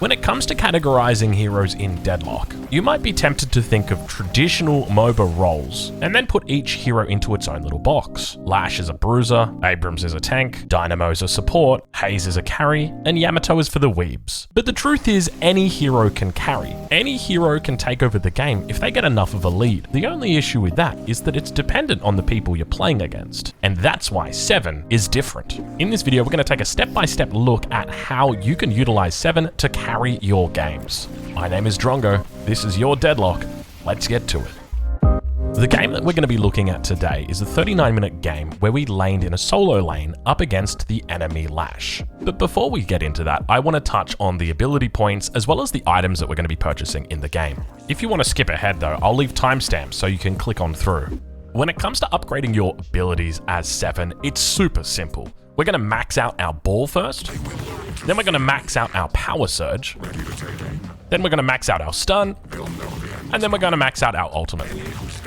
When it comes to categorizing heroes in Deadlock, you might be tempted to think of traditional MOBA roles and then put each hero into its own little box. Lash is a bruiser, Abrams is a tank, Dynamo's a support, Haze is a carry, and Yamato is for the weebs. But the truth is, any hero can carry. Any hero can take over the game if they get enough of a lead. The only issue with that is that it's dependent on the people you're playing against, and that's why 7 is different. In this video, we're going to take a step-by-step look at how you can utilize 7 to carry your games. My name is Drongo, this is your Deadlock, let's get to it. The game that we're going to be looking at today is a 39-minute game where we laned in a solo lane up against the enemy Lash. But before we get into that, I want to touch on the ability points as well as the items that we're going to be purchasing in the game. If you want to skip ahead though, I'll leave timestamps so you can click on through. When it comes to upgrading your abilities as 7, it's super simple. We're going to max out our ball first, then we're going to max out our power surge, then we're going to max out our stun, and then we're going to max out our ultimate.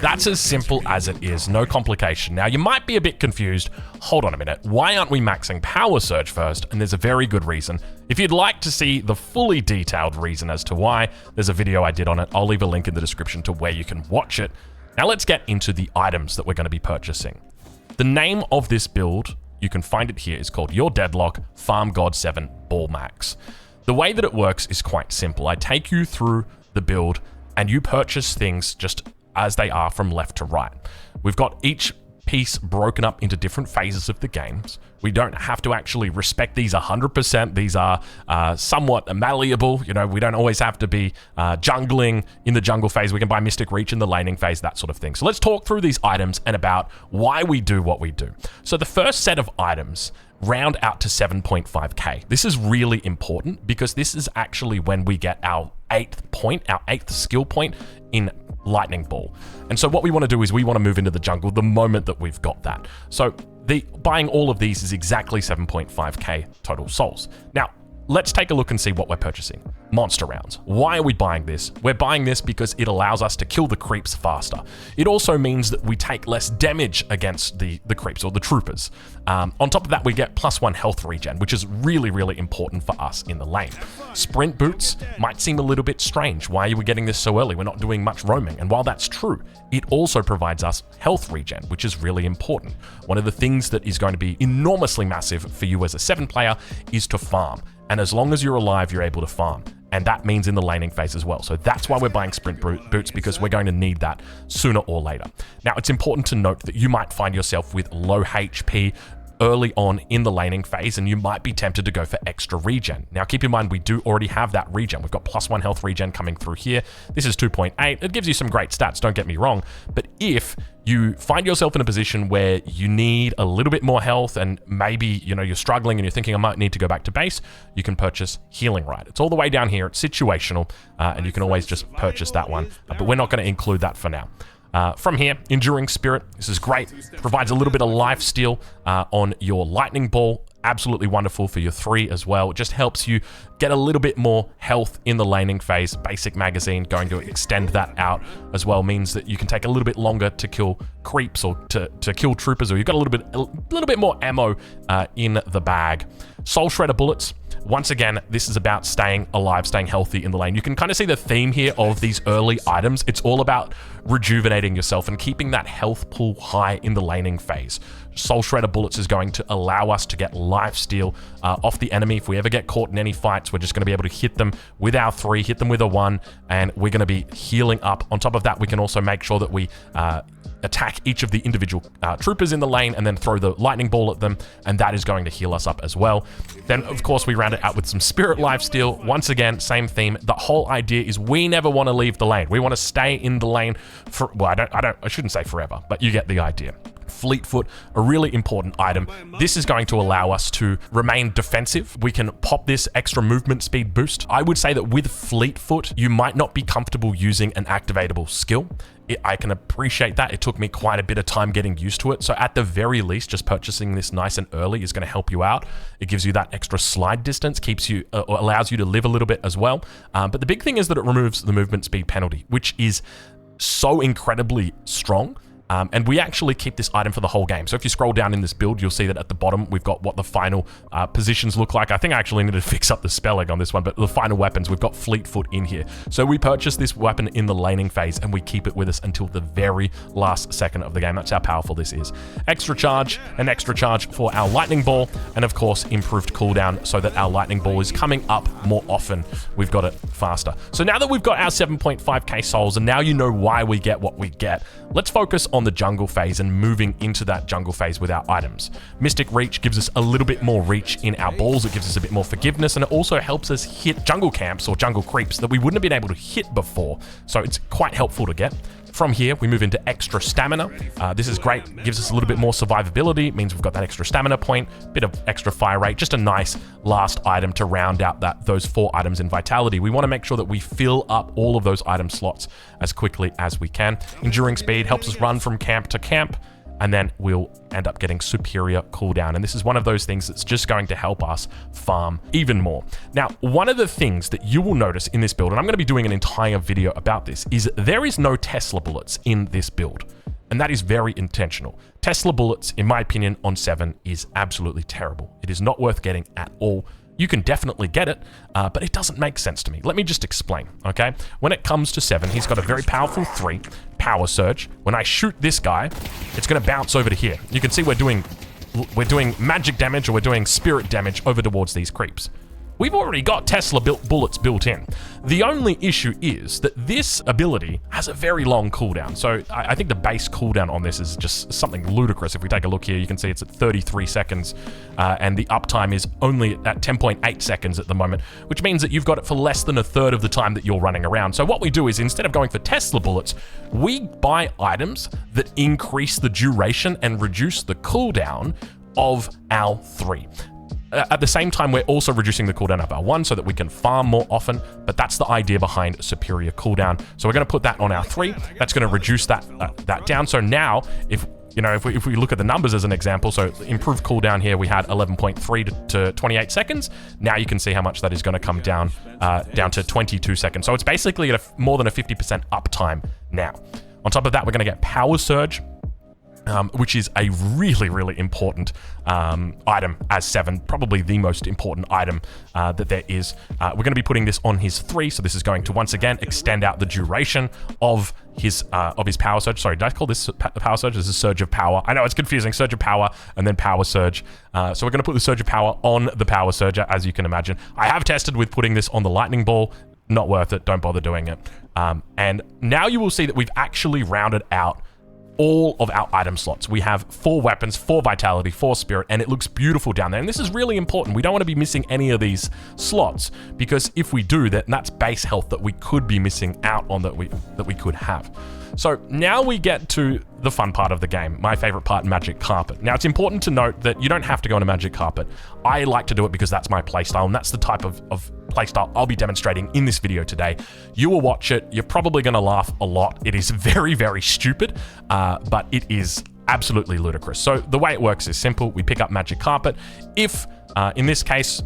That's as simple as it is, no complication. Now you might be a bit confused, hold on a minute, why aren't we maxing power surge first? And there's a very good reason. If you'd like to see the fully detailed reason as to why, there's a video I did on it. I'll leave a link in the description to where you can watch it. Now let's get into the items that we're going to be purchasing. The name of this build, you can find it here, is called Your Deadlock Farm God 7 Ball Max. The way that it works is quite simple. I take you through the build and you purchase things just as they are from left to right. We've got each piece broken up into different phases of the games. We don't have to actually respect these 100%. These are somewhat malleable. You know, we don't always have to be jungling in the jungle phase. We can buy Mystic Reach in the laning phase, that sort of thing. So let's talk through these items and about why we do what we do. So the first set of items round out to 7.5k. This is really important because this is actually when we get our 8th point, our 8th skill point in Lightning Ball. And so what we want to do is we want to move into the jungle the moment that we've got that. So buying all of these is exactly 7.5k total souls. Now, let's take a look and see what we're purchasing. Monster rounds. Why are we buying this? We're buying this because it allows us to kill the creeps faster. It also means that we take less damage against the creeps or the troopers. On top of that, we get +1 health regen, which is really, really important for us in the lane. Sprint boots might seem a little bit strange. Why are we getting this so early? We're not doing much roaming. And while that's true, it also provides us health regen, which is really important. One of the things that is going to be enormously massive for you as a 7 player is to farm. And as long as you're alive, you're able to farm. And that means in the laning phase as well. So that's why we're buying sprint boots, because we're going to need that sooner or later. Now, it's important to note that you might find yourself with low HP early on in the laning phase, and you might be tempted to go for extra regen. Now, keep in mind, we do already have that regen. We've got +1 health regen coming through here. This is 2.8. It gives you some great stats, don't get me wrong. But if you find yourself in a position where you need a little bit more health and maybe, you know, you're struggling and you're thinking I might need to go back to base, you can purchase Healing Rite. It's all the way down here. It's situational, and you can always just purchase that one. But we're not going to include that for now. From here, Enduring Spirit. This is great. Provides a little bit of life steal on your Lightning Ball. Absolutely wonderful for your 3 as well. It just helps you get a little bit more health in the laning phase. Basic magazine, going to extend that out as well, means that you can take a little bit longer to kill creeps or to kill troopers, or you've got a little bit more ammo in the bag. Soul Shredder bullets. Once again, this is about staying alive, staying healthy in the lane. You can kind of see the theme here of these early items. It's all about rejuvenating yourself and keeping that health pool high in the laning phase. Soul Shredder bullets is going to allow us to get life steal off the enemy. If we ever get caught in any fights, we're just going to be able to hit them with our 3, hit them with a 1, and we're going to be healing up. On top of that, we can also make sure that we attack each of the individual troopers in the lane and then throw the lightning ball at them, and that is going to heal us up as well. Then, of course, we round it out with some spirit lifesteal. Once again, same theme. The whole idea is we never want to leave the lane. We want to stay in the lane for, well, I shouldn't say forever, but you get the idea. Fleetfoot, a really important item. This is going to allow us to remain defensive. We can pop this extra movement speed boost. I would say that with Fleetfoot, you might not be comfortable using an activatable skill. I can appreciate that. It took me quite a bit of time getting used to it. So at the very least, just purchasing this nice and early is going to help you out. It gives you that extra slide distance, keeps you, or allows you to live a little bit as well. But the big thing is that it removes the movement speed penalty, which is so incredibly strong. And we actually keep this item for the whole game. So if you scroll down in this build, you'll see that at the bottom, we've got what the final positions look like. I think I actually need to fix up the spelling on this one, but the final weapons, we've got Fleet Foot in here. So we purchase this weapon in the laning phase and we keep it with us until the very last second of the game. That's how powerful this is. Extra charge, an extra charge for our lightning ball, and of course, improved cooldown so that our lightning ball is coming up more often. We've got it faster. So now that we've got our 7.5k souls, and now you know why we get what we get, let's focus on the jungle phase and moving into that jungle phase with our items. Mystic Reach gives us a little bit more reach in our balls. It gives us a bit more forgiveness, and it also helps us hit jungle camps or jungle creeps that we wouldn't have been able to hit before. So it's quite helpful to get. From here, we move into extra stamina. This is great. Gives us a little bit more survivability. Means we've got that extra stamina point, bit of extra fire rate, just a nice last item to round out those 4 items in vitality. We want to make sure that we fill up all of those item slots as quickly as we can. Enduring speed helps us run from camp to camp, and then we'll end up getting superior cooldown. And this is one of those things that's just going to help us farm even more. Now, one of the things that you will notice in this build, and I'm going to be doing an entire video about this, is there is no Tesla bullets in this build. And that is very intentional. Tesla bullets, in my opinion, on 7 is absolutely terrible. It is not worth getting at all. You can definitely get it, but it doesn't make sense to me. Let me just explain, okay? When it comes to 7, he's got a very powerful 3, Power Surge. When I shoot this guy, it's gonna bounce over to here. You can see we're doing magic damage, or we're doing spirit damage over towards these creeps. We've already got Tesla bullets built in. The only issue is that this ability has a very long cooldown. So I think the base cooldown on this is just something ludicrous. If we take a look here, you can see it's at 33 seconds, and the uptime is only at 10.8 seconds at the moment, which means that you've got it for less than a third of the time that you're running around. So what we do is, instead of going for Tesla bullets, we buy items that increase the duration and reduce the cooldown of our 3. At the same time, we're also reducing the cooldown of our 1 so that we can farm more often, but that's the idea behind superior cooldown. So we're going to put that on our 3. That's going to reduce that down. So now, if we look at the numbers as an example, so improved cooldown here, we had 11.3 to 28 seconds. Now you can see how much that is going to come down to 22 seconds. So it's basically at more than a 50% uptime now. On top of that, we're going to get Power Surge, which is a really, really important item as 7, probably the most important item that there is. We're going to be putting this on his 3, so this is going to once again extend out the duration of his Power Surge. Sorry, did I call this Power Surge? This is Surge of Power. I know it's confusing. Surge of Power and then Power Surge. So we're going to put the Surge of Power on the Power Surge, as you can imagine. I have tested with putting this on the Lightning Ball. Not worth it. Don't bother doing it. And now you will see that we've actually rounded out all of our item slots. We have 4 weapons, 4 vitality, 4 spirit, and it looks beautiful down there. And this is really important. We don't want to be missing any of these slots, because if we do, that's base health that we could be missing out on, that we could have. So now we get to the fun part of the game, my favorite part, Magic Carpet. Now, it's important to note that you don't have to go on a Magic Carpet. I like to do it because that's my playstyle, and that's the type of playstyle I'll be demonstrating in this video today. You will watch it. You're probably going to laugh a lot. It is very, very stupid, but it is absolutely ludicrous. So the way it works is simple. We pick up Magic Carpet. If in this case,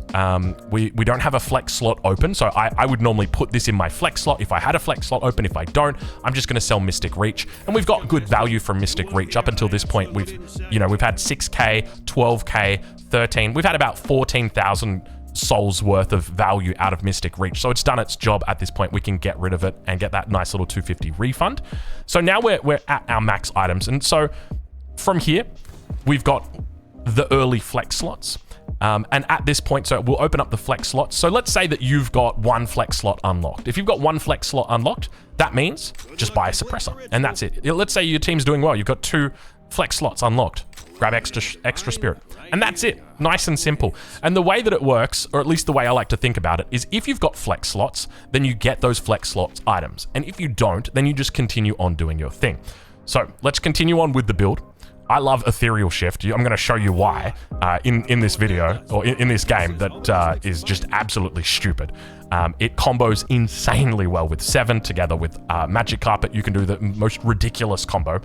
we don't have a flex slot open, so I would normally put this in my flex slot if I had a flex slot open. If I don't, I'm just going to sell Mystic Reach, and we've got good value from Mystic Reach. Up until this point, we've had 6k, 12k, 13. We've had about 14,000 souls worth of value out of Mystic Reach, so it's done its job at this point. We can get rid of it and get that nice little 250 refund. So now we're at our max items, and so from here, we've got the early flex slots. And at this point, so we'll open up the flex slots. So let's say that you've got 1 flex slot unlocked. If you've got 1 flex slot unlocked, that means just buy a suppressor, and that's it. Let's say your team's doing well. You've got 2 flex slots unlocked. Grab extra spirit, and that's it. Nice and simple. And the way that it works, or at least the way I like to think about it, is if you've got flex slots, then you get those flex slots items. And if you don't, then you just continue on doing your thing. So let's continue on with the build. I love Ethereal Shift. I'm going to show you why in this video, or in this game, that is just absolutely stupid. It combos insanely well with 7 together with Magic Carpet. You can do the most ridiculous combo.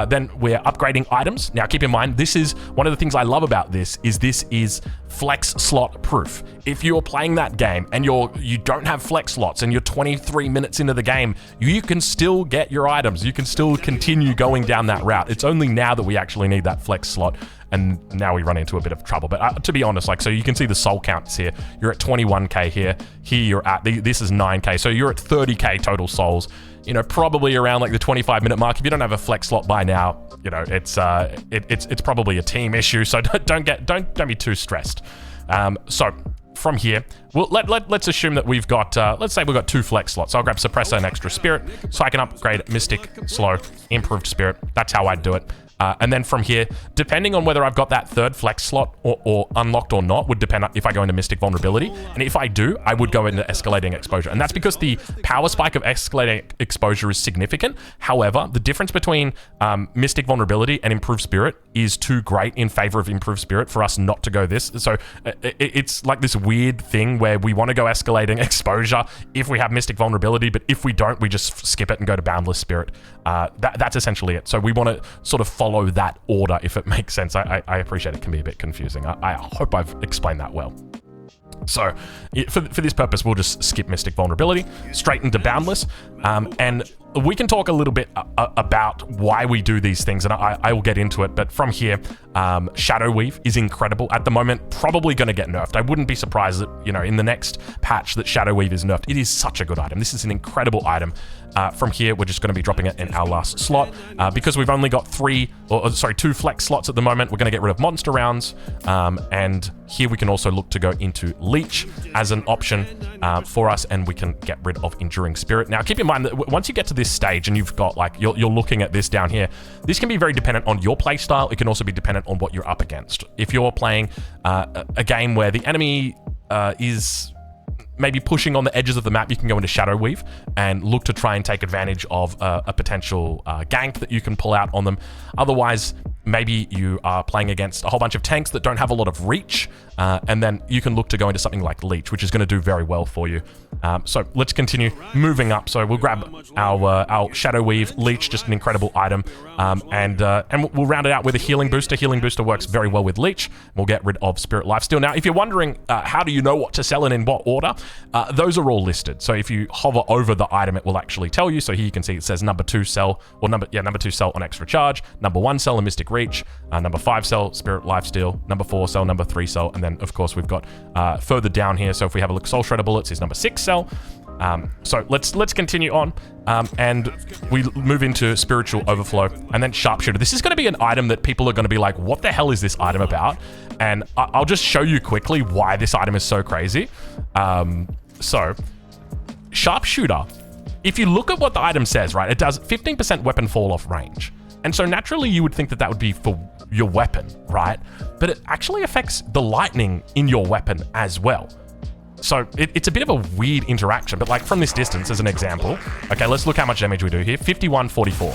Then we're upgrading items. Now keep in mind, this is one of the things I love about this is flex slot proof. If you're playing that game and you don't have flex slots and you're 23 minutes into the game, you can still get your items. You can still continue going down that route. It's only now that we actually need that flex slot, and now we run into a bit of trouble. But to be honest, like, so you can see the soul counts here. You're at 21k here. Here you're at, this is 9k. So you're at 30k total souls. You know, probably around like the 25-minute mark. If you don't have a flex slot by now, you know, it's probably a team issue. So don't be too stressed. So from here, well, let's assume that we've got, let's say we've got 2 flex slots. I'll grab Suppressor and Extra Spirit, so I can upgrade Mystic, Slow, Improved Spirit. That's how I'd do it. And then from here, depending on whether I've got that 3rd flex slot or unlocked or not, would depend on if I go into Mystic Vulnerability. And if I do, I would go into Escalating Exposure. And that's because the power spike of Escalating Exposure is significant. However, the difference between Mystic Vulnerability and Improved Spirit is too great in favor of Improved Spirit for us not to go this. So it's like this weird thing where we want to go Escalating Exposure if we have Mystic Vulnerability, but if we don't, we just skip it and go to Boundless Spirit. That's essentially it. So we want to sort of follow that order, if it makes sense. I appreciate it can be a bit confusing. I hope I've explained that well. So for this purpose, we'll just skip Mystic Vulnerability, straight into Boundless, and we can talk a little bit about why we do these things, and I will get into it. But from here, Shadow Weave is incredible. At the moment, probably going to get nerfed. I wouldn't be surprised that, you know, in the next patch that Shadow Weave is nerfed. It is such a good item. This is an incredible item. From here, we're just going to be dropping it in our last slot. Because we've only got 2 flex slots at the moment, we're going to get rid of Monster Rounds. And here we can also look to go into Leech as an option for us, and we can get rid of Enduring Spirit. Now, keep in mind that once you get to this stage and you've got, like, you're looking at this down here, this can be very dependent on your playstyle. It can also be dependent on what you're up against. If you're playing a game where the enemy is maybe pushing on the edges of the map, you can go into Shadow Weave and look to try and take advantage of a potential gank that you can pull out on them. Otherwise, maybe you are playing against a whole bunch of tanks that don't have a lot of reach, and then you can look to go into something like Leech, which is going to do very well for you. So let's continue moving up. So we'll grab our Shadow Weave. Leech, just an incredible item, and we'll round it out with a Healing Booster. Healing Booster works very well with Leech. We'll get rid of Spirit Lifesteal. Now, if you're wondering how do you know what to sell and in what order, those are all listed. So if you hover over the item, it will actually tell you. So here you can see it says number 2 sell, or number 2 sell on Extra Charge, number 1 sell on Mystic Reach, number 5 sell Spirit Lifesteal, number 4 sell, number 3 sell, and then of course we've got further down here. So if we have a look, Soul Shredder Bullets is number 6 sell. So let's continue on, and we move into Spiritual Overflow, and then Sharpshooter. This is going to be an item that people are going to be like, what the hell is this item about? And I'll just show you quickly why this item is so crazy. So Sharpshooter, if you look at what the item says, right, it does 15% weapon fall off range. And so naturally you would think that would be for your weapon, right? But it actually affects the lightning in your weapon as well. So it's a bit of a weird interaction, but like from this distance as an example, okay, let's look how much damage we do here. 5144.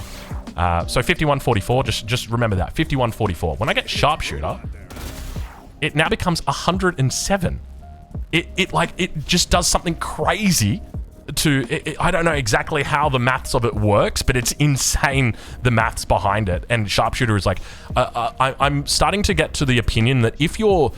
So 5144, just remember that, 5144. When I get Sharpshooter, it now becomes 107. It just does something crazy I don't know exactly how the maths of it works, but it's insane, the maths behind it. And Sharpshooter is like, I'm starting to get to the opinion that if you're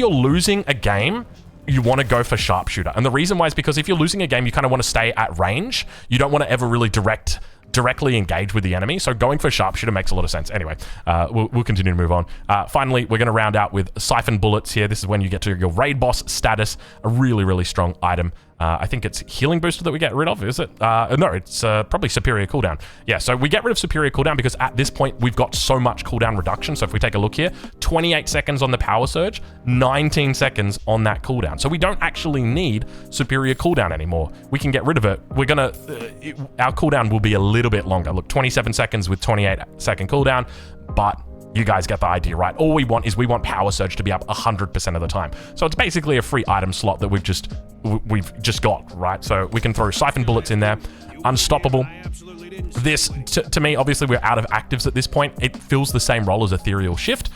losing a game, you want to go for Sharpshooter. And the reason why is because if you're losing a game, you kind of want to stay at range. You don't want to ever really directly engage with the enemy. So going for Sharpshooter makes a lot of sense. Anyway, we'll continue to move on. Finally, we're going to round out with Siphon Bullets here. This is when you get to your raid boss status, a really, really strong item. I think it's Healing Booster that we get rid of, is it? No, it's probably Superior Cooldown. Yeah, so we get rid of Superior Cooldown because at this point, we've got so much cooldown reduction. So if we take a look here, 28 seconds on the Power Surge, 19 seconds on that cooldown. So we don't actually need Superior Cooldown anymore. We can get rid of it. We're going to... our cooldown will be a little bit longer. Look, 27 seconds with 28-second cooldown, but... you guys get the idea, right? All we want is Power Surge to be up 100% of the time. So it's basically a free item slot that we've just got, right? So we can throw Siphon Bullets in there. Unstoppable. This, to me, obviously we're out of actives at this point. It fills the same role as Ethereal Shift.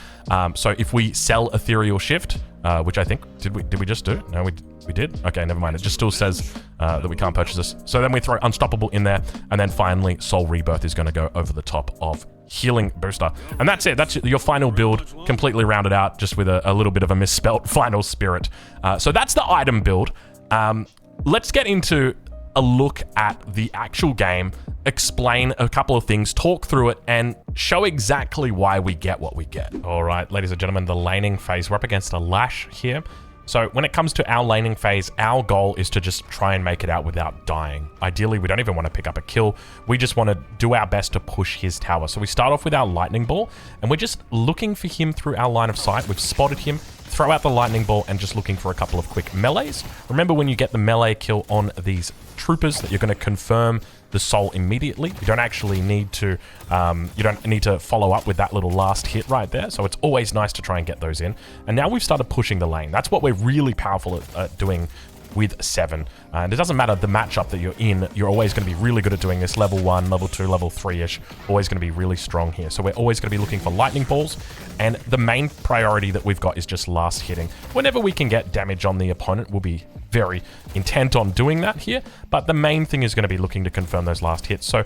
So if we sell Ethereal Shift, which I think, did we just do? No, We did? Okay, never mind. It just still says that we can't purchase this. So then we throw Unstoppable in there, and then finally Soul Rebirth is going to go over the top of Healing Booster. And that's it. That's your final build, completely rounded out, just with a little bit of a misspelt Final Spirit. So that's the item build. Let's get into a look at the actual game, explain a couple of things, talk through it, and show exactly why we get what we get. All right, ladies and gentlemen, the laning phase. We're up against a Lash here. So when it comes to our laning phase, our goal is to just try and make it out without dying. Ideally, we don't even want to pick up a kill. We just want to do our best to push his tower. So we start off with our Lightning Ball, and we're just looking for him through our line of sight. We've spotted him, throw out the Lightning Ball, and just looking for a couple of quick melees. Remember, when you get the melee kill on these troopers, that you're going to confirm the soul immediately. You don't actually need to follow up with that little last hit right there. So it's always nice to try and get those in. And now we've started pushing the lane. That's what we're really powerful at doing with 7. And it doesn't matter the matchup that you're in, you're always going to be really good at doing this. Level 1, level 2, level 3-ish, always going to be really strong here. So we're always going to be looking for lightning balls, and the main priority that we've got is just last hitting. Whenever we can get damage on the opponent, we'll be very intent on doing that here, but the main thing is going to be looking to confirm those last hits. So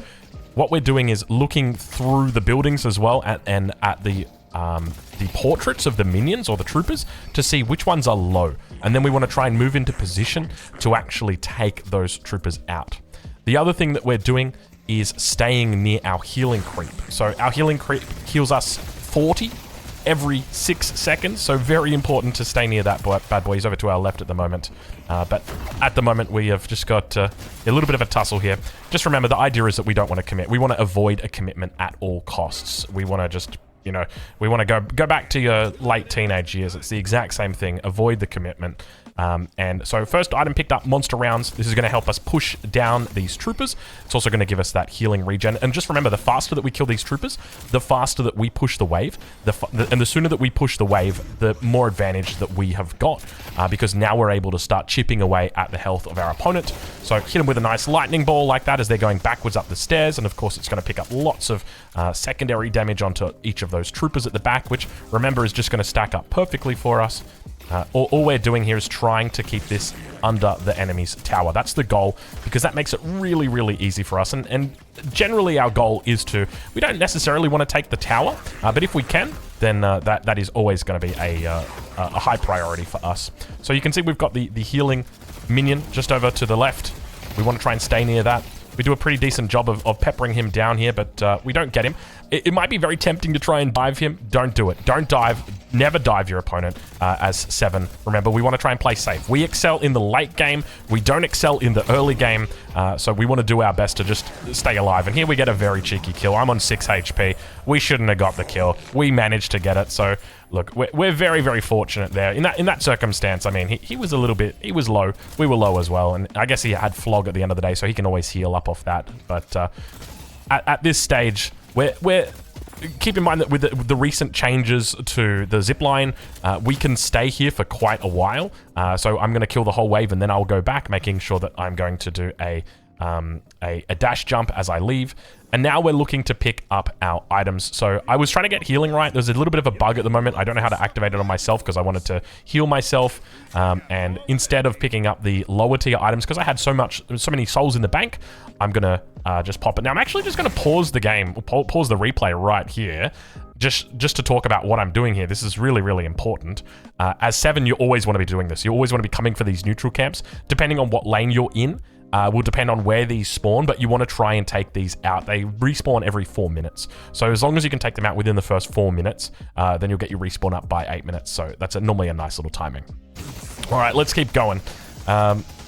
what we're doing is looking through the buildings as well, and at the portraits of the minions or the troopers to see which ones are low. And then we want to try and move into position to actually take those troopers out. The other thing that we're doing is staying near our healing creep. So our healing creep heals us 40 every 6 seconds. So very important to stay near that bad boy. He's over to our left at the moment. But at the moment, we have just got a little bit of a tussle here. Just remember, the idea is that we don't want to commit. We want to avoid a commitment at all costs. We want to just... we want to go back to your late teenage years. It's the exact same thing. Avoid the commitment. And so first item picked up, monster rounds. This is going to help us push down these troopers. It's also going to give us that healing regen. And just remember, the faster that we kill these troopers, the faster that we push the wave. And the sooner that we push the wave, the more advantage that we have got. Because now we're able to start chipping away at the health of our opponent. So hit them with a nice lightning ball like that as they're going backwards up the stairs. And of course, it's going to pick up lots of secondary damage onto each of those troopers at the back, which, remember, is just going to stack up perfectly for us. All we're doing here is trying to keep this under the enemy's tower. That's the goal, because that makes it really, really easy for us. And generally, our goal is we don't necessarily want to take the tower, but if we can, then that is always going to be a high priority for us. So you can see we've got the healing minion just over to the left. We want to try and stay near that. We do a pretty decent job of peppering him down here, but we don't get him. It might be very tempting to try and dive him. Don't do it. Don't dive. Never dive your opponent as 7. Remember, we want to try and play safe. We excel in the late game. We don't excel in the early game. So we want to do our best to just stay alive. And here we get a very cheeky kill. I'm on 6 HP. We shouldn't have got the kill. We managed to get it. So look, we're very, very fortunate there. In that circumstance, I mean, he was a little bit... He was low. We were low as well. And I guess he had flog at the end of the day, so he can always heal up off that. But at this stage... We're keep in mind that with the recent changes to the zipline, we can stay here for quite a while. So I'm going to kill the whole wave, and then I'll go back, making sure that I'm going to do a dash jump as I leave. And now we're looking to pick up our items. So I was trying to get healing right. There's a little bit of a bug at the moment. I don't know how to activate it on myself because I wanted to heal myself. And instead of picking up the lower tier items, because I had so many souls in the bank, I'm going to just pop it. Now I'm actually just going to pause the game, pause the replay right here, just to talk about what I'm doing here. This is really, really important. As 7, you always want to be doing this. You always want to be coming for these neutral camps, depending on what lane you're in. Will depend on where these spawn, but you want to try and take these out. They respawn every 4 minutes. So as long as you can take them out within the first 4 minutes, then you'll get your respawn up by 8 minutes. So that's normally a nice little timing. All right, let's keep going.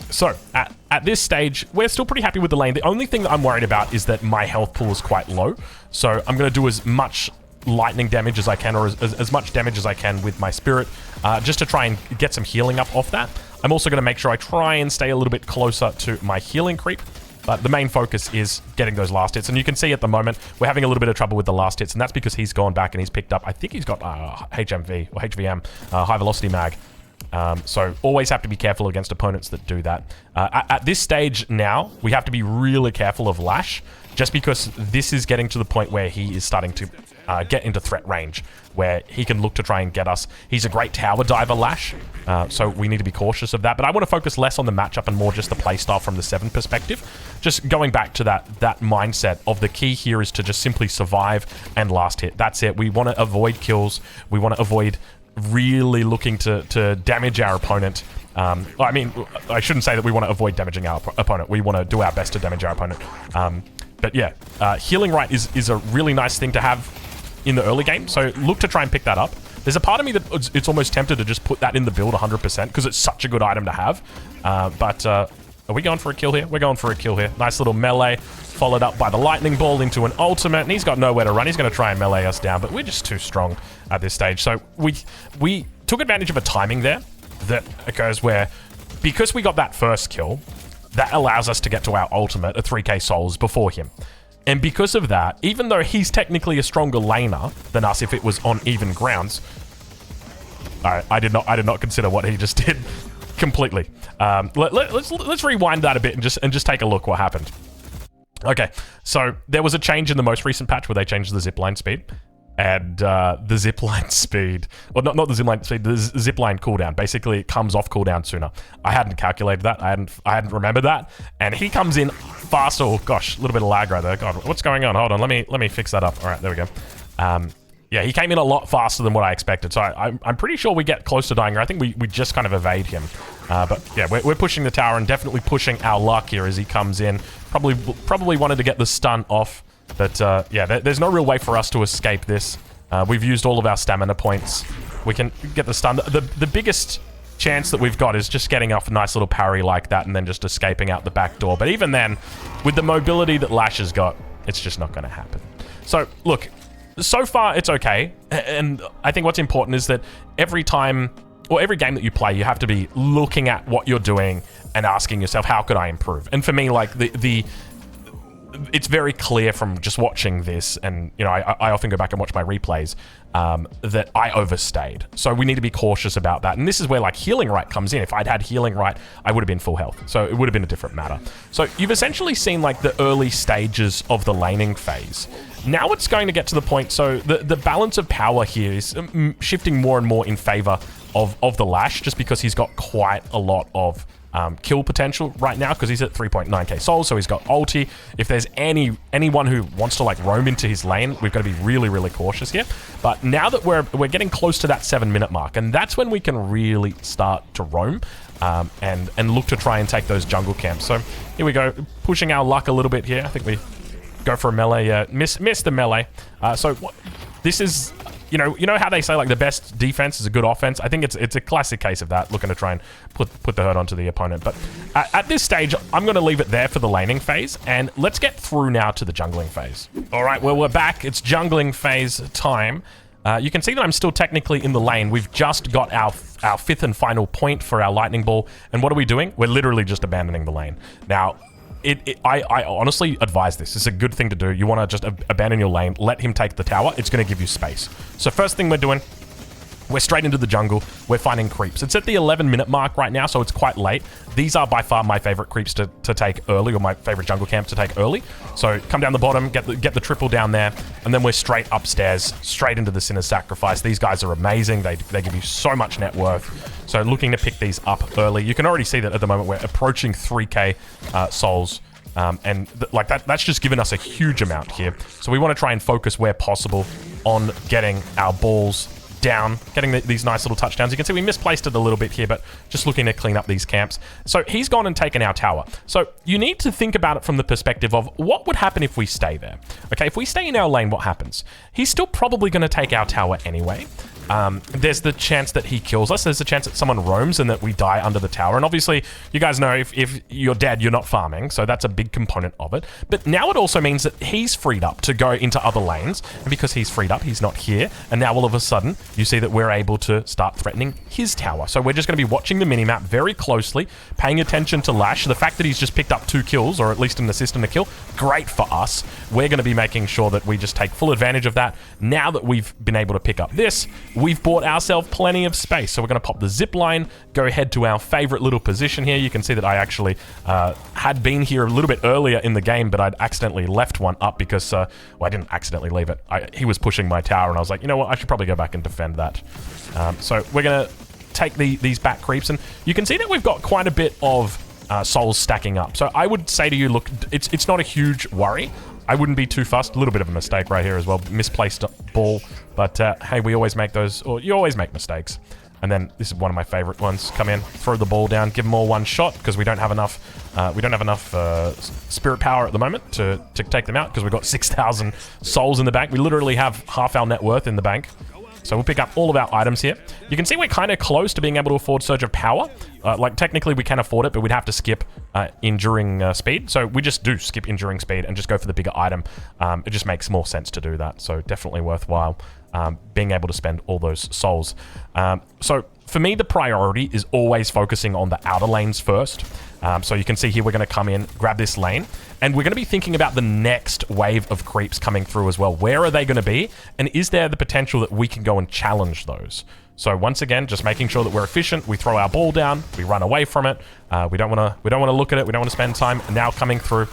So at this stage, we're still pretty happy with the lane. The only thing that I'm worried about is that my health pool is quite low. So I'm going to do as much lightning damage as I can, or as much damage as I can with my spirit, just to try and get some healing up off that. I'm also going to make sure I try and stay a little bit closer to my healing creep, but the main focus is getting those last hits. And you can see at the moment, we're having a little bit of trouble with the last hits, and that's because he's gone back and he's picked up, I think he's got HMV or HVM, high velocity mag. So always have to be careful against opponents that do that. At this stage now, we have to be really careful of Lash, just because this is getting to the point where he is starting to get into threat range where he can look to try and get us. He's a great tower diver, Lash, so we need to be cautious of that. But I want to focus less on the matchup and more just the playstyle from the 7 perspective. Just going back to that mindset of the key here is to just simply survive and last hit. That's it. We want to avoid kills. We want to avoid really looking to damage our opponent. I mean, I shouldn't say that we want to avoid damaging our opponent. We want to do our best to damage our opponent. But yeah, healing right is a really nice thing to have in the early game, so look to try and pick that up. There's a part of me that it's almost tempted to just put that in the build 100% because it's such a good item to have. But are we going for a kill here? We're going for a kill here. Nice little melee, followed up by the lightning ball into an ultimate, and he's got nowhere to run. He's going to try and melee us down, but we're just too strong at this stage. So we took advantage of a timing there that occurs where, because we got that first kill, that allows us to get to our ultimate at 3k souls before him. And because of that, even though he's technically a stronger laner than us if it was on even grounds, I did not consider what he just did completely. Let's rewind that a bit and just take a look what happened. Okay, so there was a change in the most recent patch where they changed the zipline speed. And the zipline speed, well, not the zipline speed, the zipline cooldown. Basically, it comes off cooldown sooner. I hadn't calculated that. I hadn't remembered that. And he comes in faster. Oh gosh, a little bit of lag right there. God, what's going on? Hold on, let me fix that up. All right, there we go. Yeah, he came in a lot faster than what I expected. So I'm pretty sure we get close to dying. I think we just kind of evade him. But yeah, we're pushing the tower and definitely pushing our luck here as he comes in. Probably wanted to get the stun off. But yeah, there's no real way for us to escape this. We've used all of our stamina points. We can get the stun. The biggest chance that we've got is just getting off a nice little parry like that and then just escaping out the back door. But even then, with the mobility that Lash has got, it's just not going to happen. So look, so far it's okay. And I think what's important is that every time or every game that you play, you have to be looking at what you're doing and asking yourself, how could I improve? And for me, like it's very clear from just watching this, and you know, I often go back and watch my replays, that I overstayed. So we need to be cautious about that. And this is where like healing right comes in. If I'd had healing right, I would have been full health. So it would have been a different matter. So you've essentially seen like the early stages of the laning phase. Now it's going to get to the point, so the balance of power here is shifting more and more in favor of the Lash, just because he's got quite a lot of kill potential right now, because he's at 3.9k souls, so he's got ulti. If there's anyone who wants to like roam into his lane, we've got to be really, really cautious here. But now that we're getting close to that 7-minute mark, and that's when we can really start to roam and look to try and take those jungle camps. So here we go, pushing our luck a little bit here. I think we go for a melee, miss the melee. This is, you know how they say like the best defense is a good offense? I think it's a classic case of that, looking to try and put the hurt onto the opponent. But at this stage, I'm going to leave it there for the laning phase, and let's get through now to the jungling phase. All right, well, we're back. It's jungling phase time. You can see that I'm still technically in the lane. We've just got our 5th and final point for our lightning ball, and what are we doing? We're literally just abandoning the lane. Now, I honestly advise this. It's a good thing to do. You want to just abandon your lane, let him take the tower. It's going to give you space. So first thing we're doing, we're straight into the jungle. We're finding creeps. It's at the 11-minute mark right now, so it's quite late. These are by far my favorite creeps to take early, or my favorite jungle camps to take early. So come down the bottom, get the triple down there, and then we're straight upstairs, straight into the Sinner's Sacrifice. These guys are amazing. They give you so much net worth. So looking to pick these up early. You can already see that at the moment we're approaching 3k souls. Like that's just given us a huge amount here. So we want to try and focus where possible on getting our balls down, getting these nice little touchdowns. You can see we misplaced it a little bit here, but just looking to clean up these camps. So he's gone and taken our tower. So you need to think about it from the perspective of what would happen if we stay there. Okay, if we stay in our lane, what happens? He's still probably going to take our tower anyway. There's the chance that he kills us. There's the chance that someone roams and that we die under the tower. And obviously, you guys know if you're dead, you're not farming. So that's a big component of it. But now it also means that he's freed up to go into other lanes. And because he's freed up, he's not here. And now all of a sudden, you see that we're able to start threatening his tower. So we're just going to be watching the minimap very closely, paying attention to Lash. The fact that he's just picked up 2 kills, or at least an assist and a kill, great for us. We're going to be making sure that we just take full advantage of that. Now that we've been able to pick up this, we've bought ourselves plenty of space. So we're going to pop the zip line, go head to our favorite little position here. You can see that I actually had been here a little bit earlier in the game, but I'd accidentally left one up because, well, I didn't accidentally leave it. He was pushing my tower, and I was like, you know what, I should probably go back and defend that. So we're going to take these back creeps, and you can see that we've got quite a bit of souls stacking up. So I would say to you, look, it's not a huge worry. I wouldn't be too fussed. A little bit of a mistake right here as well. Misplaced ball. But hey, we always make those, or you always make mistakes. And then this is one of my favorite ones. Come in, throw the ball down, give them all one shot because we don't have enough. We don't have enough spirit power at the moment to take them out because we've got 6,000 souls in the bank. We literally have half our net worth in the bank. So we'll pick up all of our items here. You can see we're kind of close to being able to afford Surge of Power. Like, technically we can afford it, but we'd have to skip Enduring Speed. So we just do skip Enduring Speed and just go for the bigger item. It just makes more sense to do that. So definitely worthwhile being able to spend all those souls. So for me, the priority is always focusing on the outer lanes first. So you can see here we're going to come in, grab this lane, and we're going to be thinking about the next wave of creeps coming through as well. Where are they going to be? And is there the potential that we can go and challenge those? So once again, just making sure that we're efficient. We throw our ball down, we run away from it. We don't want to look at it. We don't want to spend time now coming through,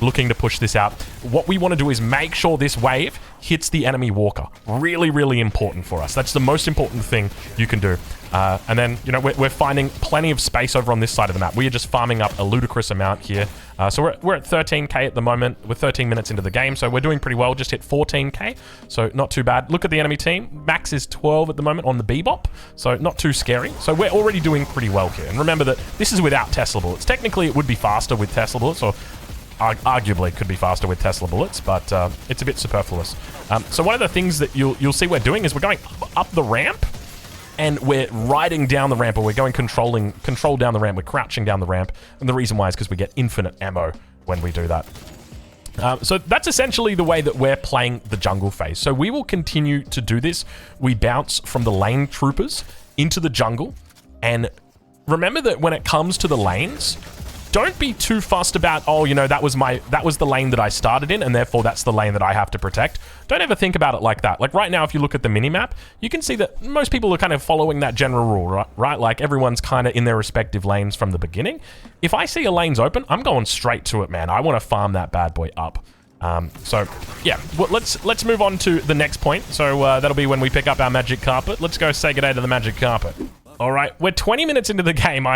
looking to push this out. What we want to do is make sure this wave hits the enemy walker. Really, really important for us. That's the most important thing you can do. And then, you know, we're finding plenty of space over on this side of the map. We are just farming up a ludicrous amount here. So we're at 13k at the moment. We're 13 minutes into the game, so we're doing pretty well. Just hit 14k, so not too bad. Look at the enemy team. Max is 12 at the moment on the Bebop, so not too scary. So we're already doing pretty well here. And remember that this is without Tesla bullets. Technically, it would be faster with Tesla bullets, or arguably could be faster with Tesla bullets, but it's a bit superfluous. So one of the things that you'll see we're doing is we're going up the ramp, and we're riding down the ramp, or we're going control down the ramp. We're crouching down the ramp, and the reason why is because we get infinite ammo when we do that. So that's essentially the way that we're playing the jungle phase. So we will continue to do this. We bounce from the lane troopers into the jungle, and remember that when it comes to the lanes, don't be too fussed about, oh, you know, that was the lane that I started in, and therefore that's the lane that I have to protect. Don't ever think about it like that. Like right now, if you look at the minimap, you can see that most people are kind of following that general rule, right? Like everyone's kind of in their respective lanes from the beginning. If I see a lane's open, I'm going straight to it, man. I want to farm that bad boy up. So yeah, well, let's move on to the next point. So that'll be when we pick up our magic carpet. Let's go say good day to the magic carpet. All right, we're 20 minutes into the game.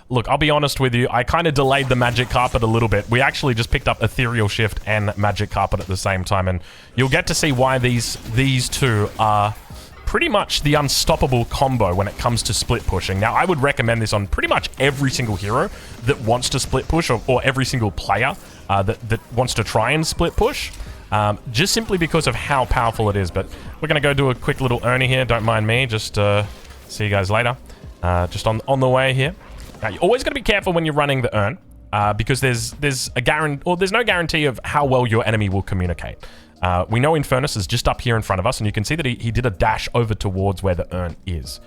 Look, I'll be honest with you. I kind of delayed the magic carpet a little bit. We actually just picked up ethereal shift and magic carpet at the same time, and you'll get to see why these two are pretty much the unstoppable combo when it comes to split pushing. Now, I would recommend this on pretty much every single hero that wants to split push, or every single player that wants to try and split push. Just simply because of how powerful it is. But we're going to go do a quick little Ernie here. Don't mind me. Just see you guys later. Just on the way here. Now, you're always going to be careful when you're running the urn, because there's no guarantee of how well your enemy will communicate. We know Infernus is just up here in front of us, and you can see that he did a dash over towards where the urn is.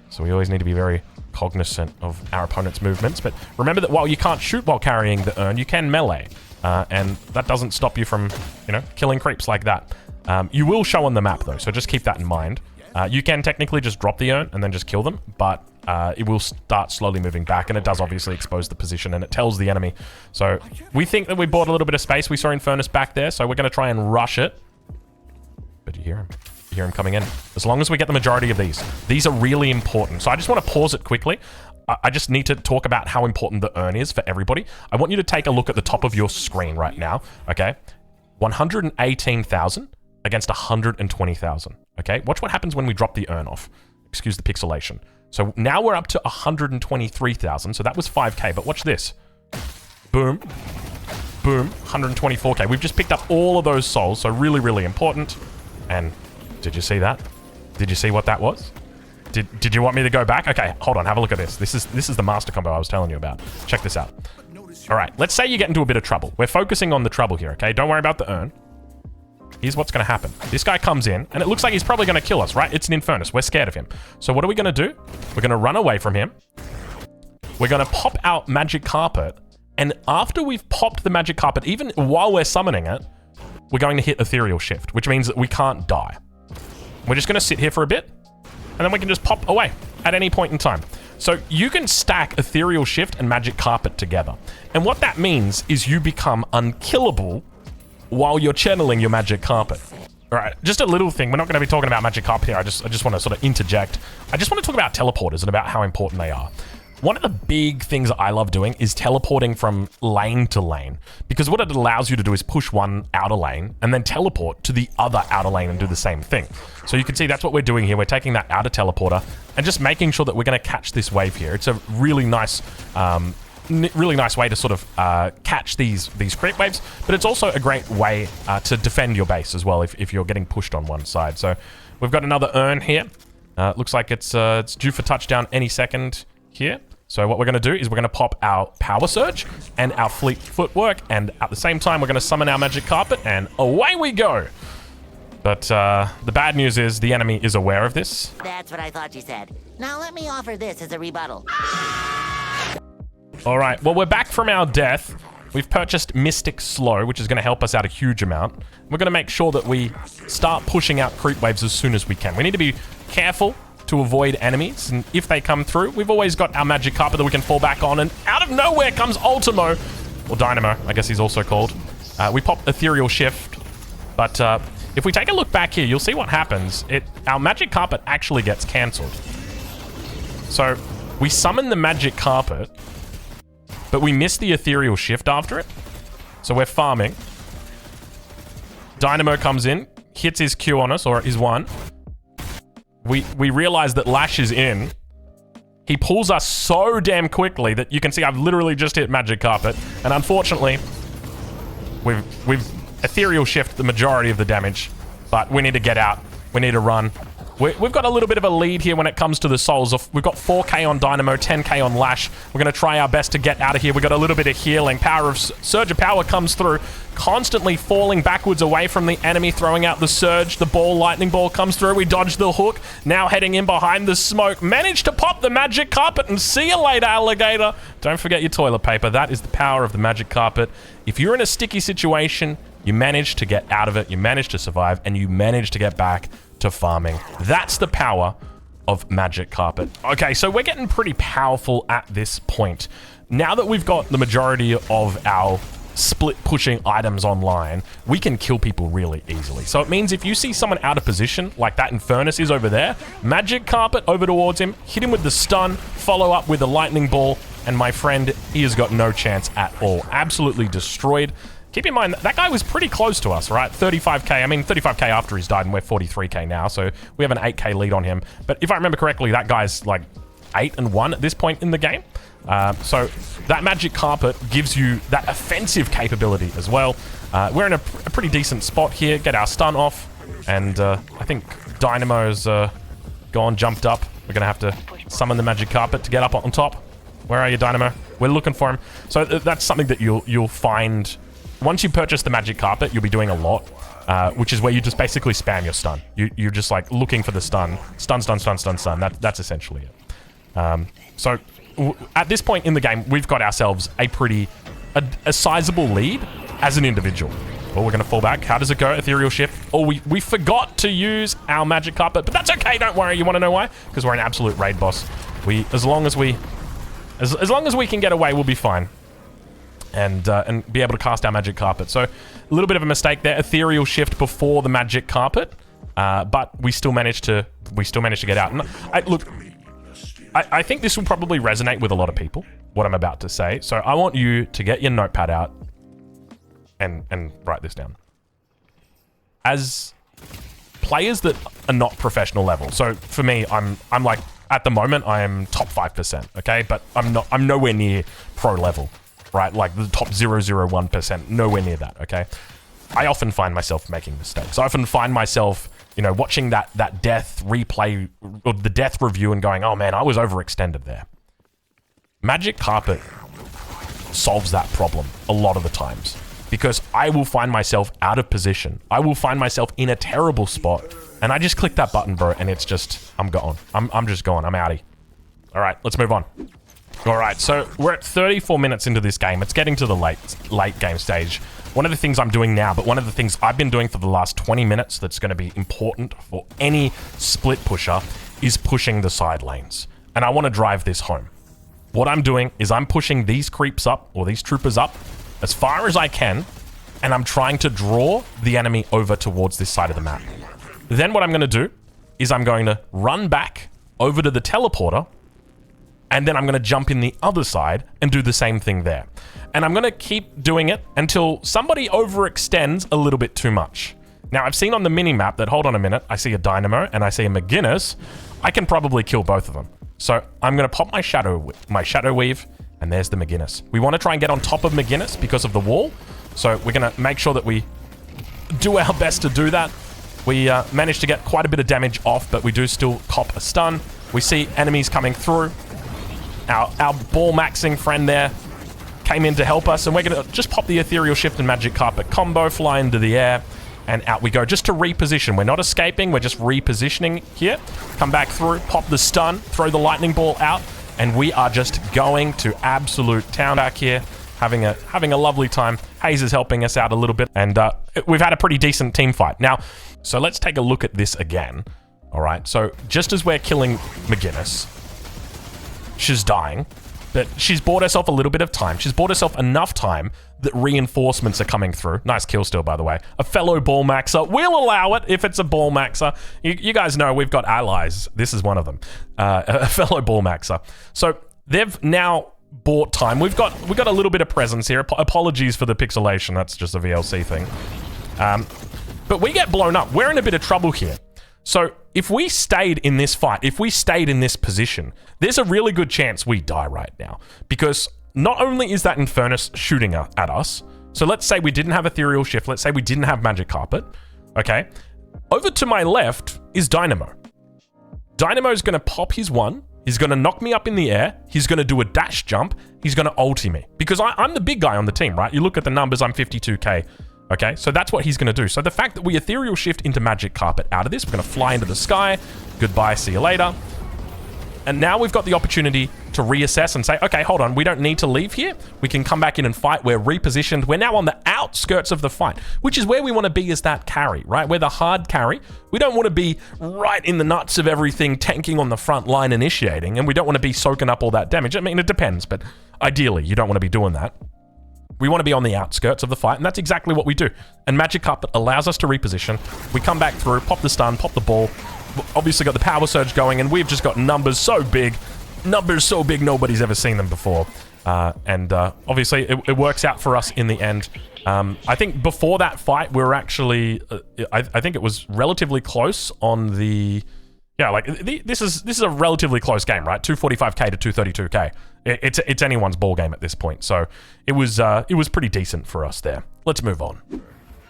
So we always need to be very cognizant of our opponent's movements. But remember that while you can't shoot while carrying the urn, you can melee, and that doesn't stop you from, you know, killing creeps like that. You will show on the map though, so just keep that in mind. You can technically just drop the urn and then just kill them, but it will start slowly moving back, and it does obviously expose the position, and it tells the enemy. So we think that we bought a little bit of space. We saw Infernus back there, so we're going to try and rush it. But you hear him. You hear him coming in. As long as we get the majority of these are really important. So I just want to pause it quickly. I just need to talk about how important the urn is for everybody. I want you to take a look at the top of your screen right now, okay? 118,000 against 120,000. Okay, watch what happens when we drop the urn off. Excuse the pixelation. So now we're up to 123,000. So that was 5k, but watch this. Boom. Boom. 124k. We've just picked up all of those souls, so really, really important. And did you see that? Did you see what that was? Did you want me to go back? Okay, hold on. Have a look at this. This is the master combo I was telling you about. Check this out. All right, let's say you get into a bit of trouble. We're focusing on the trouble here, okay? Don't worry about the urn. Here's what's going to happen. This guy comes in, and it looks like he's probably going to kill us, right? It's an Infernus. We're scared of him. So what are we going to do? We're going to run away from him. We're going to pop out magic carpet, and after we've popped the magic carpet, even while we're summoning it, we're going to hit ethereal shift, which means that we can't die. We're just going to sit here for a bit, and then we can just pop away at any point in time. So you can stack Ethereal Shift and Magic Carpet together. And what that means is you become unkillable while you're channeling your Magic Carpet. All right, just a little thing. We're not going to be talking about Magic Carpet here. I just want to sort of interject. I just want to talk about teleporters and about how important they are. One of the big things I love doing is teleporting from lane to lane, because what it allows you to do is push one outer lane and then teleport to the other outer lane and do the same thing. So you can see that's what we're doing here. We're taking that outer teleporter and just making sure that we're going to catch this wave here. It's a really nice way to sort of catch these creep waves, but it's also a great way to defend your base as well if you're getting pushed on one side. So we've got another urn here. Looks like it's due for touchdown any second here. So what we're going to do is we're going to pop our Power Surge and our Fleet Footwork, and at the same time we're going to summon our Magic Carpet, and away we go. But the bad news is the enemy is aware of this. That's what I thought you said. Now let me offer this as a rebuttal. All right, well, we're back from our death. We've purchased Mystic Slow, which is going to help us out a huge amount. We're going to make sure that we start pushing out creep waves as soon as we can. We need to be careful to avoid enemies, and if they come through, we've always got our Magic Carpet that we can fall back on, and out of nowhere comes Ultimo, or Dynamo, I guess he's also called. We pop Ethereal Shift, but if we take a look back here, you'll see what happens. Our Magic Carpet actually gets cancelled. So we summon the Magic Carpet, but we miss the Ethereal Shift after it. So we're farming. Dynamo comes in, hits his Q on us, or his one. We realize that Lash is in. He pulls us so damn quickly that you can see I've literally just hit Magic Carpet. And unfortunately, we've Ethereal Shift the majority of the damage. But we need to get out. We need to run. We've got a little bit of a lead here when it comes to the souls. We've got 4k on Dynamo, 10k on Lash. We're going to try our best to get out of here. We've got a little bit of healing. Power of Surge of Power comes through, constantly falling backwards away from the enemy, throwing out the Surge. The ball, Lightning Ball comes through. We dodge the hook. Now heading in behind the smoke. Managed to pop the Magic Carpet, and see you later, alligator. Don't forget your toilet paper. That is the power of the Magic Carpet. If you're in a sticky situation, you manage to get out of it, you manage to survive, and you manage to get back to farming. That's the power of Magic Carpet. Okay, so we're getting pretty powerful at this point. Now that we've got the majority of our split pushing items online, we can kill people really easily. So it means if you see someone out of position, like that Infernus is over there, Magic Carpet over towards him, hit him with the stun, follow up with a Lightning Ball, and my friend, he has got no chance at all. Absolutely destroyed. Keep in mind, that guy was pretty close to us, right? 35k. I mean, 35k after he's died, and we're 43k now, so we have an 8k lead on him. But if I remember correctly, that guy's like 8-1 at this point in the game. So that Magic Carpet gives you that offensive capability as well. We're in a pretty decent spot here. Get our stun off, and I think Dynamo's jumped up. We're going to have to summon the Magic Carpet to get up on top. Where are you, Dynamo? We're looking for him. So that's something that you'll find. Once you purchase the Magic Carpet, you'll be doing a lot, which is where you just basically spam your stun. You're just like looking for the stun. Stun. That's essentially it. So at this point in the game, we've got ourselves a sizable lead as an individual. Oh, we're going to fall back. How does it go? Ethereal Shift. Oh, we forgot to use our Magic Carpet, but that's okay. Don't worry. You want to know why? Because we're an absolute raid boss. As long as we can get away, we'll be fine. And be able to cast our Magic Carpet. So a little bit of a mistake there. Ethereal Shift before the Magic Carpet, but we still managed to get out. And I think this will probably resonate with a lot of people, what I'm about to say. So I want you to get your notepad out and write this down. As players that are not professional level. So for me, I'm like, at the moment, I am top 5%, okay? But I'm nowhere near pro level. Right, like the top 0.001%, nowhere near that, okay? I often find myself making mistakes. I often find myself, watching that death replay, or the death review and going, oh man, I was overextended there. Magic Carpet solves that problem a lot of the times, because I will find myself out of position. I will find myself in a terrible spot, and I just click that button, bro, and it's just, I'm gone. I'm just gone, I'm outie. All right, let's move on. All right, so we're at 34 minutes into this game. It's getting to the late game stage. One of the things I'm doing now, but one of the things I've been doing for the last 20 minutes that's going to be important for any split pusher is pushing the side lanes. And I want to drive this home. What I'm doing is I'm pushing these creeps up, or these troopers up, as far as I can, and I'm trying to draw the enemy over towards this side of the map. Then what I'm going to do is I'm going to run back over to the teleporter, and then I'm going to jump in the other side and do the same thing there. And I'm going to keep doing it until somebody overextends a little bit too much. Now, I've seen on the mini-map that, hold on a minute, I see a Dynamo and I see a McGinnis. I can probably kill both of them. So I'm going to pop my Shadow Weave, and there's the McGinnis. We want to try and get on top of McGinnis because of the wall. So we're going to make sure that we do our best to do that. We managed to get quite a bit of damage off, but we do still cop a stun. We see enemies coming through. Our ball maxing friend there came in to help us, and we're going to just pop the Ethereal Shift and Magic Carpet combo, fly into the air, and out we go, just to reposition. We're not escaping, we're just repositioning here. Come back through, pop the stun, throw the lightning ball out, and we are just going to absolute town back here, having a lovely time. Haze is helping us out a little bit, and we've had a pretty decent team fight. Now, so let's take a look at this again. All right, so just as we're killing McGinnis, she's dying, but she's bought herself a little bit of time. She's bought herself enough time that reinforcements are coming through. Nice kill still, by the way. A fellow ball maxer. We'll allow it if it's a ball maxer. You guys know we've got allies. This is one of them. A fellow ball maxer. So they've now bought time. We've got a little bit of presence here. Apologies for the pixelation. That's just a VLC thing. But we get blown up. We're in a bit of trouble here. So if we stayed in this fight, if we stayed in this position, there's a really good chance we die right now. Because not only is that Infernus shooting at us, so let's say we didn't have Ethereal Shift, let's say we didn't have Magic Carpet, okay? Over to my left is Dynamo. Dynamo's gonna pop his one, he's gonna knock me up in the air, he's gonna do a dash jump, he's gonna ulti me. Because I'm the big guy on the team, right? You look at the numbers, I'm 52k. Okay, so that's what he's going to do. So the fact that we Ethereal Shift into Magic Carpet out of this, we're going to fly into the sky. Goodbye, see you later. And now we've got the opportunity to reassess and say, okay, hold on, we don't need to leave here. We can come back in and fight. We're repositioned. We're now on the outskirts of the fight, which is where we want to be as that carry, right? We're the hard carry. We don't want to be right in the nuts of everything, tanking on the front line, initiating, and we don't want to be soaking up all that damage. I mean, it depends, but ideally, you don't want to be doing that. We want to be on the outskirts of the fight, and that's exactly what we do. And Magic Carpet allows us to reposition. We come back through, pop the stun, pop the ball. Obviously got the power surge going, and we've just got numbers so big nobody's ever seen them before. Obviously it works out for us in the end. I think before that fight, we were actually, I think it was relatively close on the... Yeah, like, this is a relatively close game, right? 245k to 232k. It's anyone's ball game at this point, so it was pretty decent for us there. Let's move on.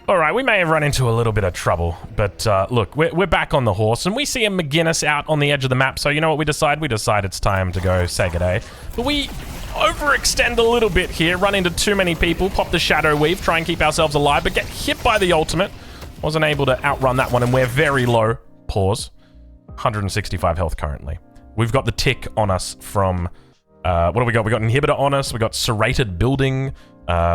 All right, we may have run into a little bit of trouble, but look, we're back on the horse, and we see a McGinnis out on the edge of the map, so you know what we decide? We decide it's time to go say g'day. But we overextend a little bit here, run into too many people, pop the Shadow Weave, try and keep ourselves alive, but get hit by the ultimate. Wasn't able to outrun that one, and we're very low. Pause. 165 health currently. We've got the tick on us from... what do we got? We got Inhibitor on us. We got Serrated Building.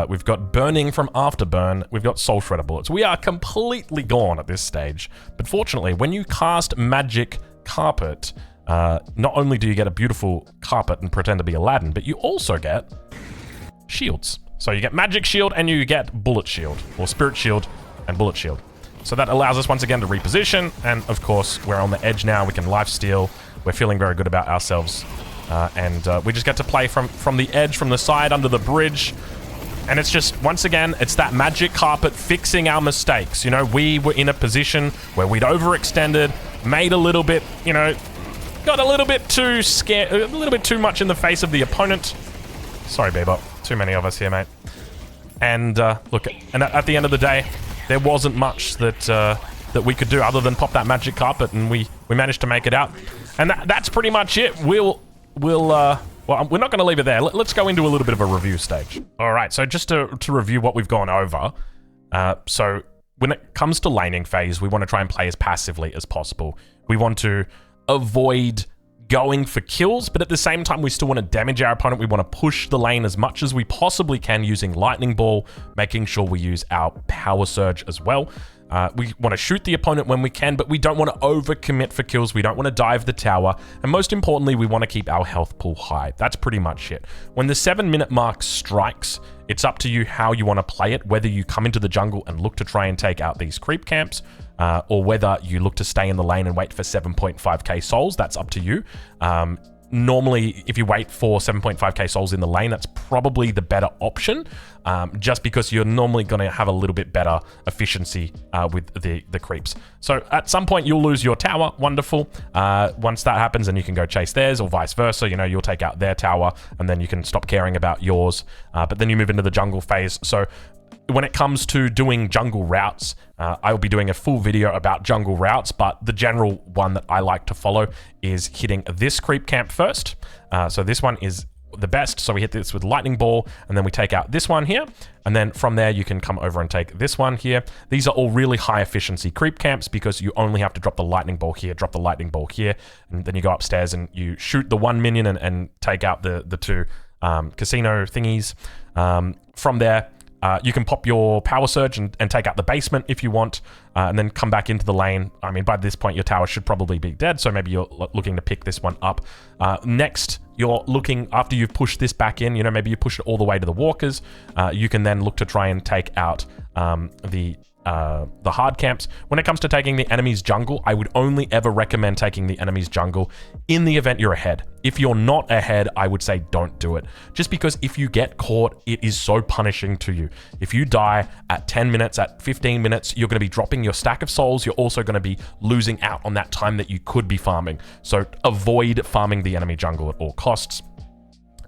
We've got Burning from Afterburn. We've got Soul Shredder Bullets. We are completely gone at this stage. But fortunately, when you cast Magic Carpet, not only do you get a beautiful carpet and pretend to be Aladdin, but you also get shields. So you get Magic Shield and you get Bullet Shield, or Spirit Shield and Bullet Shield. So that allows us once again to reposition, and of course, we're on the edge now. We can lifesteal. We're feeling very good about ourselves. We just get to play from the edge, from the side, under the bridge. And it's just, once again, it's that Magic Carpet fixing our mistakes. You know, we were in a position where we'd overextended, made a little bit, you know, got a little bit too scared, a little bit too much in the face of the opponent. Sorry, Bebop. Too many of us here, mate. And look, and at the end of the day, there wasn't much that we could do other than pop that Magic Carpet, and we managed to make it out. And that's pretty much it. Well, we're not going to leave it there. Let's go into a little bit of a review stage. All right, so just to review what we've gone over. So when it comes to laning phase, we want to try and play as passively as possible. We want to avoid going for kills, but at the same time, we still want to damage our opponent. We want to push the lane as much as we possibly can using Lightning Ball, making sure we use our Power Surge as well. We want to shoot the opponent when we can, but we don't want to overcommit for kills. We don't want to dive the tower. And most importantly, we want to keep our health pool high. That's pretty much it. When the 7-minute mark strikes, it's up to you how you want to play it, whether you come into the jungle and look to try and take out these creep camps, or whether you look to stay in the lane and wait for 7.5k souls. That's up to you. Normally, if you wait for 7.5k souls in the lane, that's probably the better option, just because you're normally going to have a little bit better efficiency with the creeps. So at some point, you'll lose your tower. Wonderful. Once that happens, then you can go chase theirs, or vice versa. You know, you'll take out their tower, and then you can stop caring about yours. But then you move into the jungle phase. So when it comes to doing jungle routes, I will be doing a full video about jungle routes, but the general one that I like to follow is hitting this creep camp first. So this one is the best. So we hit this with lightning ball, and then we take out this one here. And then from there, you can come over and take this one here. These are all really high efficiency creep camps because you only have to drop the lightning ball here, drop the lightning ball here, and then you go upstairs and you shoot the one minion and take out the two casino thingies. From there, you can pop your power surge and take out the basement if you want, and then come back into the lane. I mean, by this point, your tower should probably be dead, so maybe you're looking to pick this one up. Next, you're looking, after you've pushed this back in, you know, maybe you push it all the way to the walkers, you can then look to try and take out the hard camps. When it comes to taking the enemy's jungle, I would only ever recommend taking the enemy's jungle in the event you're ahead. If you're not ahead, I would say don't do it. Just because if you get caught, it is so punishing to you. If you die at 10 minutes, at 15 minutes, you're going to be dropping your stack of souls. You're also going to be losing out on that time that you could be farming. So avoid farming the enemy jungle at all costs.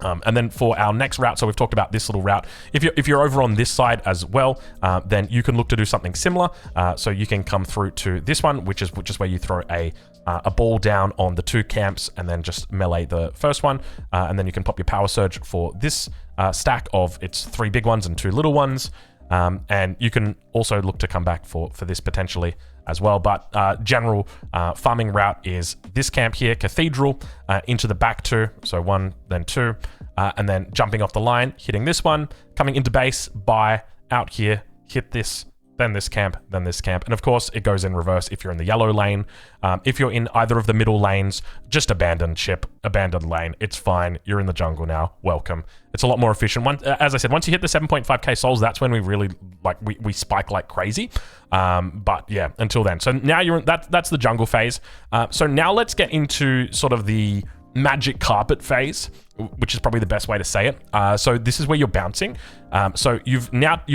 And then for our next route, so we've talked about this little route. If you're over on this side as well, then you can look to do something similar. So you can come through to this one, which is where you throw a ball down on the two camps and then just melee the first one. And then you can pop your power surge for this stack of its 3 big ones and 2 little ones. And you can also look to come back for this potentially as well. But general farming route is this camp here, Cathedral, into the back 2. So 1, then 2, and then jumping off the line, hitting this one, coming into base, buy, out here, hit this, then this camp, then this camp. And of course, it goes in reverse if you're in the yellow lane. If you're in either of the middle lanes, just abandon ship, abandon lane. It's fine. You're in the jungle now. Welcome. It's a lot more efficient. As I said, once you hit the 7.5k souls, that's when we really, like, we spike like crazy. But yeah, until then. So now you're in, that's the jungle phase. So now let's get into sort of the magic carpet phase, which is probably the best way to say it. So this is where you're bouncing. So you've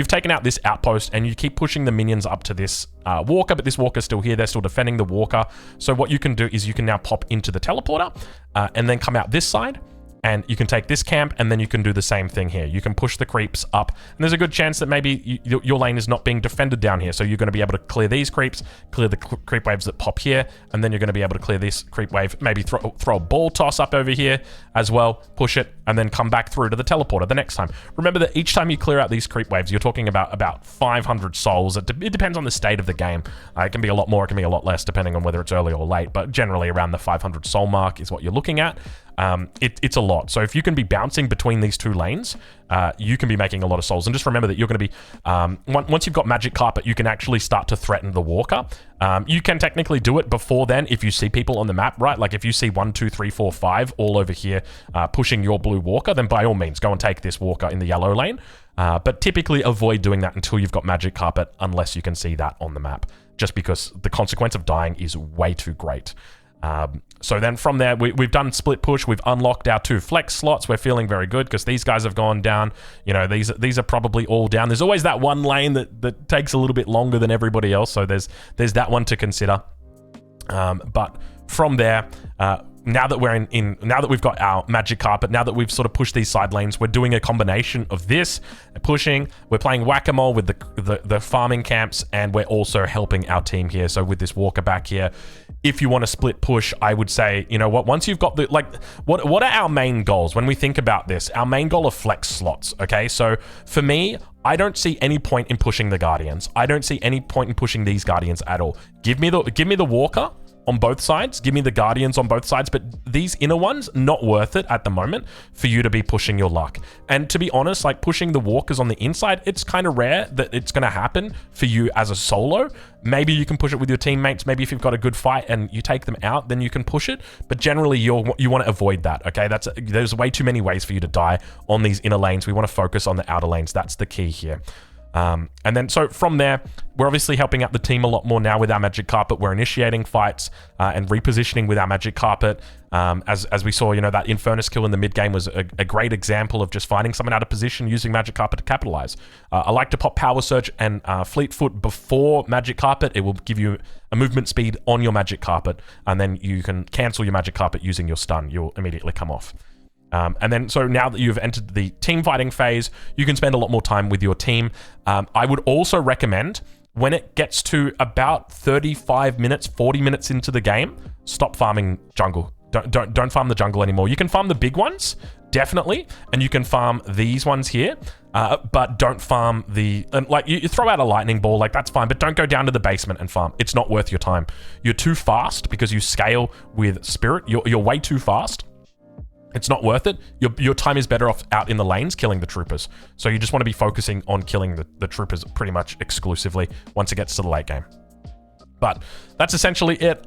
taken out this outpost and you keep pushing the minions up to this walker, but this walker's still here. They're still defending the walker. So what you can do is you can now pop into the teleporter and then come out this side. And you can take this camp, and then you can do the same thing here. You can push the creeps up, and there's a good chance that maybe your lane is not being defended down here. So you're going to be able to clear these creeps, clear the creep waves that pop here, and then you're going to be able to clear this creep wave, maybe throw a ball toss up over here as well, push it, and then come back through to the teleporter the next time. Remember that each time you clear out these creep waves, you're talking about 500 souls. It depends on the state of the game. It can be a lot more, it can be a lot less, depending on whether it's early or late, but generally around the 500 soul mark is what you're looking at. It's a lot. So if you can be bouncing between these 2 lanes, you can be making a lot of souls. And just remember that you're going to be, once you've got magic carpet, you can actually start to threaten the walker. You can technically do it before then if you see people on the map, right? Like if you see 1, 2, 3, 4, 5 all over here pushing your blue walker, then by all means, go and take this walker in the yellow lane. But typically avoid doing that until you've got magic carpet, unless you can see that on the map, just because the consequence of dying is way too great. So then from there, we've done split push. We've unlocked our 2 flex slots. We're feeling very good because these guys have gone down. You know, these are probably all down. There's always that one lane that takes a little bit longer than everybody else. So there's that one to consider. But from there, now that we're now that we've got our magic carpet, now that we've sort of pushed these side lanes, we're doing a combination of this pushing. We're playing whack-a-mole with the farming camps, and we're also helping our team here. So with this walker back here, if you want to split push, I would say, you know what, once you've got what are our main goals when we think about this? Our main goal are flex slots, okay? So for me, I don't see any point in pushing the Guardians. I don't see any point in pushing these Guardians at all. Give me the walker on both sides. Give me the Guardians on both sides, but these inner ones, not worth it at the moment for you to be pushing your luck. And to be honest, like pushing the Walkers on the inside, it's kind of rare that it's going to happen for you as a solo. Maybe you can push it with your teammates. Maybe if you've got a good fight and you take them out, then you can push it. But generally, you want to avoid that, okay? There's way too many ways for you to die on these inner lanes. We want to focus on the outer lanes. That's the key here. And then, so from there, we're obviously helping out the team a lot more now with our Magic Carpet. We're initiating fights and repositioning with our Magic Carpet. As we saw, you know, that Infernus kill in the mid game was a great example of just finding someone out of position using Magic Carpet to capitalize. I like to pop Power Surge and Fleet Foot before Magic Carpet. It will give you a movement speed on your Magic Carpet, and then you can cancel your Magic Carpet using your stun. You'll immediately come off. And then, so now that you've entered the team fighting phase, you can spend a lot more time with your team. I would also recommend, when it gets to about 35 minutes, 40 minutes into the game, stop farming jungle. Don't farm the jungle anymore. You can farm the big ones, definitely, and you can farm these ones here, but don't farm the... like, you throw out a lightning ball, like, that's fine, but don't go down to the basement and farm. It's not worth your time. You're too fast because you scale with Spirit. You're way too fast. It's not worth it. Your time is better off out in the lanes killing the troopers. So you just want to be focusing on killing the troopers pretty much exclusively once it gets to the late game. But that's essentially it.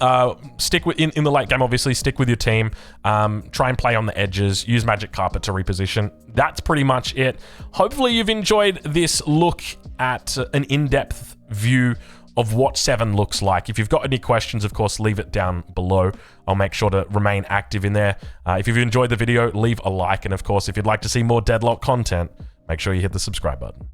Stick with in the late game, obviously. Stick with your team. Try and play on the edges. Use Magic Carpet to reposition. That's pretty much it. Hopefully you've enjoyed this look at an in-depth view of what 7 looks like. If you've got any questions, of course, leave it down below. I'll make sure to remain active in there. If you've enjoyed the video, leave a like. And of course, if you'd like to see more Deadlock content, make sure you hit the subscribe button.